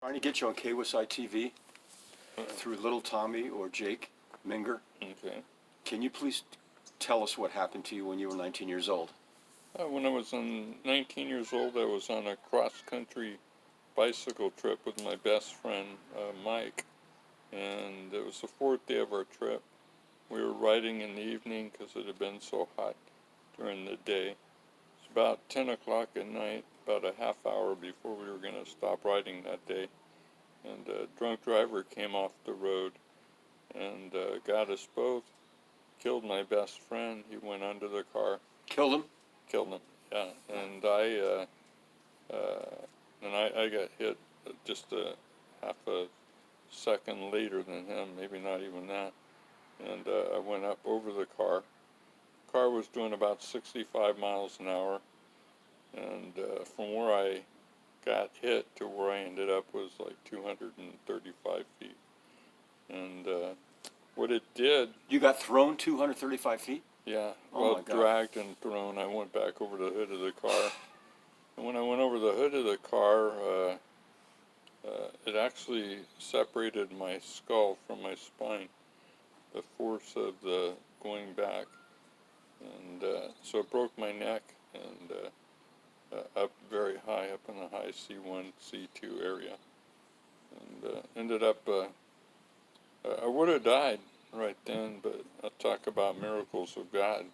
Trying to get you on KWSI TV through Little Tommy or Jake Minger. Okay. Can you please tell us what happened to you when you were 19 years old? When I was 19 years old, I was on a cross-country bicycle trip with my best friend, Mike. And it was the fourth day of our trip. We were riding in the evening because it had been so hot during the day. It's about 10 o'clock at night, about a half hour before we were going to stop riding that day. And a drunk driver came off the road and got us both, killed my best friend. He went under the car. Killed him? Killed him, yeah. And I got hit just a half a second later than him, maybe not even that. And I went up over the car. The car was doing about 65 miles an hour. And from where I got hit to where I ended up was like 235 feet. And what it did... You got thrown 235 feet? Yeah, oh well, dragged and thrown. I went back over the hood of the car. And when I went over the hood of the car, it actually separated my skull from my spine, the force of the going back. And so it broke my neck and up very high, up in the high C1, C2 area. And ended up, I would have died right then, but I'll talk about miracles of God.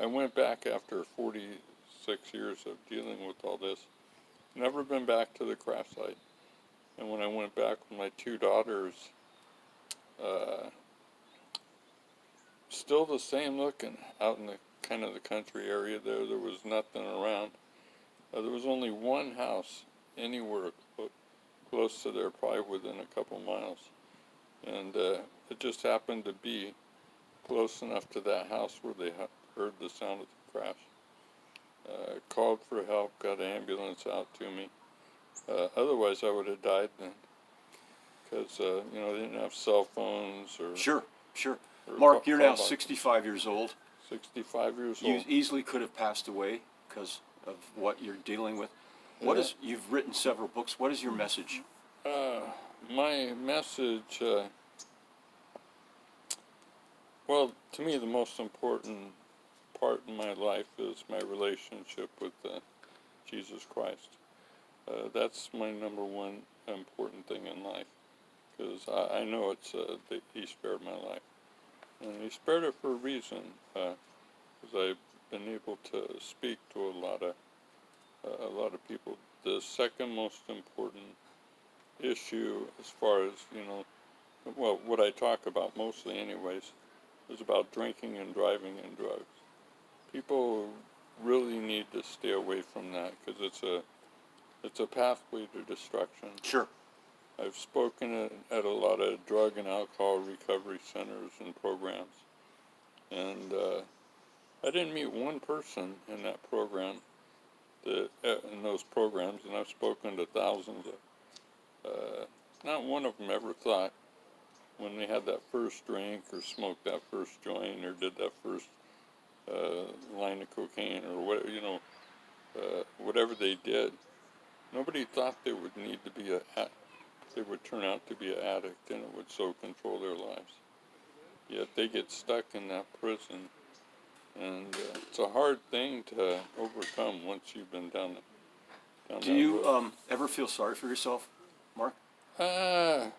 I went back after 46 years of dealing with all this. Never been back to the crash site. And when I went back with my two daughters, still the same looking out in the kind of the country area there. There was nothing around. There was only one house anywhere close to there, probably within a couple miles. And it just happened to be close enough to that house where they heard the sound of the crash. Called for help, got an ambulance out to me. Otherwise, I would have died then, because they didn't have cell phones or. Sure. Mark, you're now 65 years old. 65 years You old. easily could have passed away because of what you're dealing with. You've written several books. What is your message? My message, well, to me, the most important part in my life is my relationship with Jesus Christ. That's my number one important thing in life, because I know that He spared my life. And He spared it for a reason, because I've been able to speak to a lot of people. The second most important issue, as far as, what I talk about mostly anyways, is about drinking and driving and drugs. People really need to stay away from that, because it's a pathway to destruction. Sure. I've spoken at a lot of drug and alcohol recovery centers and programs, and I didn't meet one person in that program, in those programs, and I've spoken to thousands of. Not one of them ever thought, when they had that first drink or smoked that first joint or did that first line of cocaine or whatever they did, nobody thought they would they would turn out to be an addict and it would so control their lives. Yet they get stuck in that prison, and it's a hard thing to overcome once you've been down that Do you road. ever feel sorry for yourself, Mark? I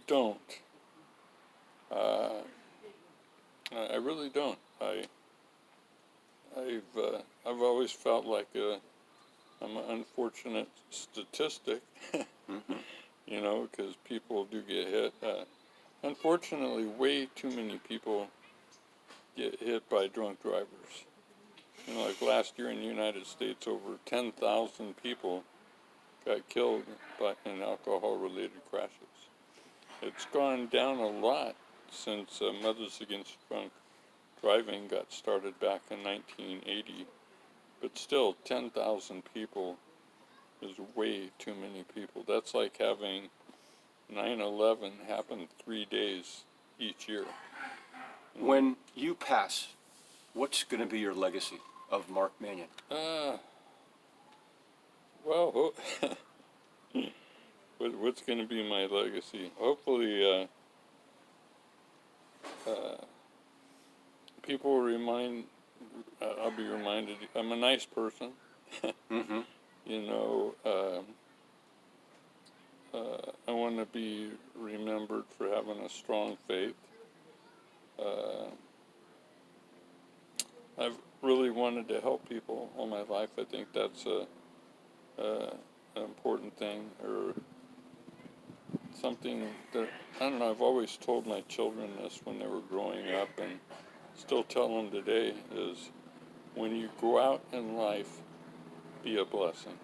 don't. I really don't. I've always felt like I'm an unfortunate statistic, because people do get hit. Unfortunately, way too many people get hit by drunk drivers. Like last year in the United States, over 10,000 people got killed in alcohol-related crashes. It's gone down a lot since Mothers Against Drunk Driving got started back in 1980. But still, 10,000 people is way too many people. That's like having 9/11 happen 3 days each year. When you pass, what's going to be your legacy of Mark Manion? Well, what's going to be my legacy? Hopefully, people will I'll be reminded I'm a nice person. Mm-hmm. You know, I want to be remembered for having a strong faith. I've really wanted to help people all my life. I think that's an important thing, or something that, I don't know, I've always told my children this when they were growing up, and still tell them today, is when you go out in life, be a blessing.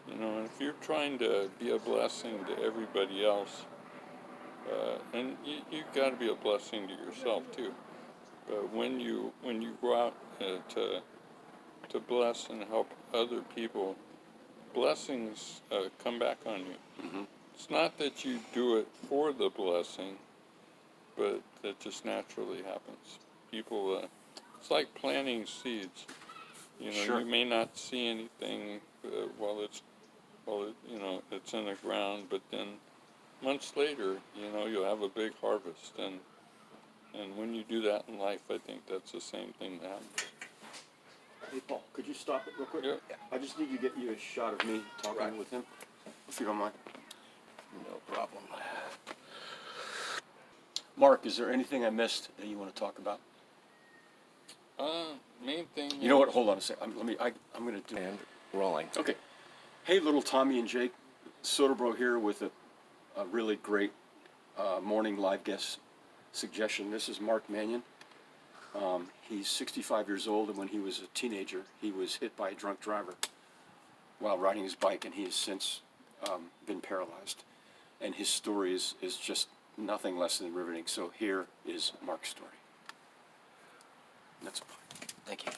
You know, and if you're trying to be a blessing to everybody else, and you've got to be a blessing to yourself too. But when you go out to bless and help other people, blessings come back on you. Mm-hmm. It's not that you do it for the blessing, but that just naturally happens. People, it's like planting seeds. You know, Sure. you may not see anything while it's in the ground, but then months later, you know, you'll have a big harvest. And when you do that in life, I think that's the same thing that happens. Hey, Paul, could you stop it real quick? Yeah. I just need to get you a shot of me talking Right. with him, if you don't mind. No problem. Mark, is there anything I missed that you want to talk about? Main thing. You know what? is- Hold on a second. I'm going to do. And rolling. Okay. Hey, little Tommy and Jake, Soderman here with a really great morning live guest suggestion. This is Mark Manion. He's 65 years old, and when he was a teenager, he was hit by a drunk driver while riding his bike, and he has since been paralyzed. And his story is just nothing less than riveting. So here is Mark's story. That's fine. Thank you.